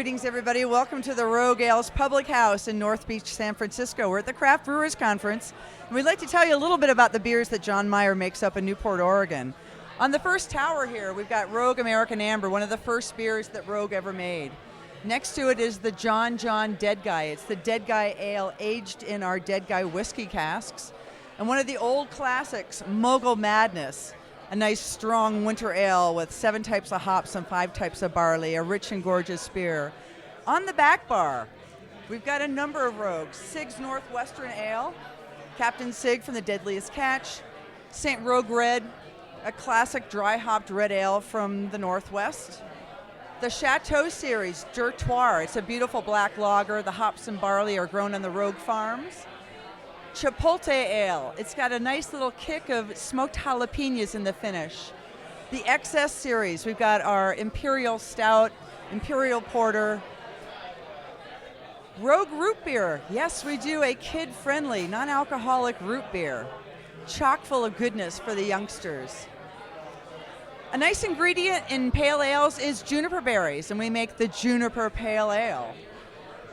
Greetings, everybody. Welcome to the Rogue Ales Public House in North Beach, San Francisco. We're at the Craft Brewers Conference, and we'd like to tell you a little bit about the beers that John Meyer makes up in Newport, Oregon. On the first tower here, we've got Rogue American Amber, one of the first beers that Rogue ever made. Next to it is the John Dead Guy. It's the Dead Guy Ale aged in our Dead Guy whiskey casks. And one of the old classics, Mogul Madness, a nice strong winter ale with 7 types of hops and 5 types of barley, a rich and gorgeous beer. On the back bar, we've got a number of Rogues. Sig's Northwestern Ale, Captain Sig from the Deadliest Catch, St. Rogue Red, a classic dry hopped red ale from the Northwest. The Chateau Series, Durtoir, it's a beautiful black lager. The hops and barley are grown on the Rogue farms. Chipotle Ale, it's got a nice little kick of smoked jalapenos in the finish. The XS Series, we've got our Imperial Stout, Imperial Porter. Rogue Root Beer, yes, we do a kid-friendly, non-alcoholic root beer. Chock full of goodness for the youngsters. A nice ingredient in pale ales is juniper berries, and we make the Juniper Pale Ale.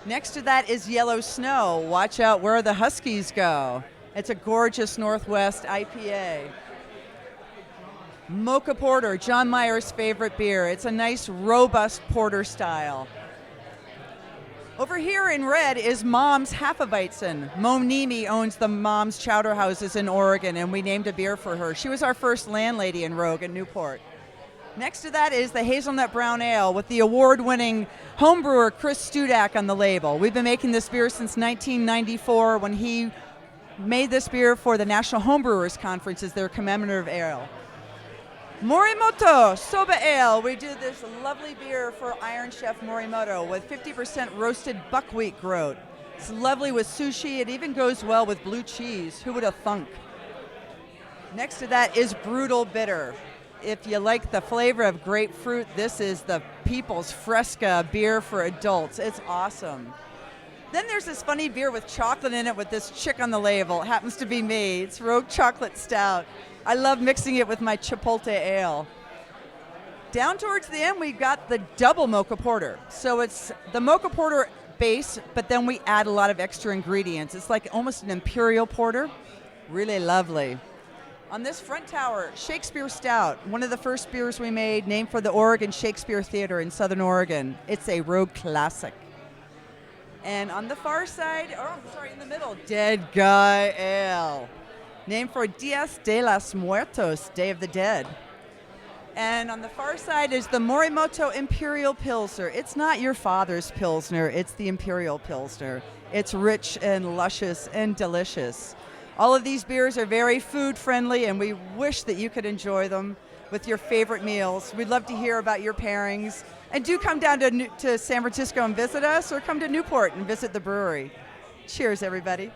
Next to that is Yellow Snow. Watch out where the Huskies go. It's a gorgeous Northwest IPA. Mocha Porter, John Meyer's favorite beer. It's a nice, robust porter style. Over here in red is Mom's Hefeweizen. Monimi owns the Mom's Chowder Houses in Oregon, and we named a beer for her. She was our first landlady in Rogue in Newport. Next to that is the Hazelnut Brown Ale with the award-winning homebrewer Chris Studak on the label. We've been making this beer since 1994 when he made this beer for the National Homebrewers Conference as their commemorative ale. Morimoto Soba Ale. We do this lovely beer for Iron Chef Morimoto with 50% roasted buckwheat groat. It's lovely with sushi. It even goes well with blue cheese. Who would have thunk? Next to that is Brutal Bitter. If you like the flavor of grapefruit, this is the People's Fresca beer for adults. It's awesome. Then there's this funny beer with chocolate in it with this chick on the label. It happens to be me. It's Rogue Chocolate Stout. I love mixing it with my Chipotle Ale. Down towards the end, we've got the Double Mocha Porter. So it's the Mocha Porter base, but then we add a lot of extra ingredients. It's like almost an Imperial Porter. Really lovely. On this front tower, Shakespeare Stout, one of the first beers we made, named for the Oregon Shakespeare Theater in Southern Oregon. It's a Rogue classic. And on the far side, in the middle, Dead Guy Ale, named for Dias de los Muertos, Day of the Dead. And on the far side is the Morimoto Imperial Pilsner. It's not your father's Pilsner, it's the Imperial Pilsner. It's rich and luscious and delicious. All of these beers are very food friendly, and we wish that you could enjoy them with your favorite meals. We'd love to hear about your pairings. And do come down to San Francisco and visit us, or come to Newport and visit the brewery. Cheers, everybody.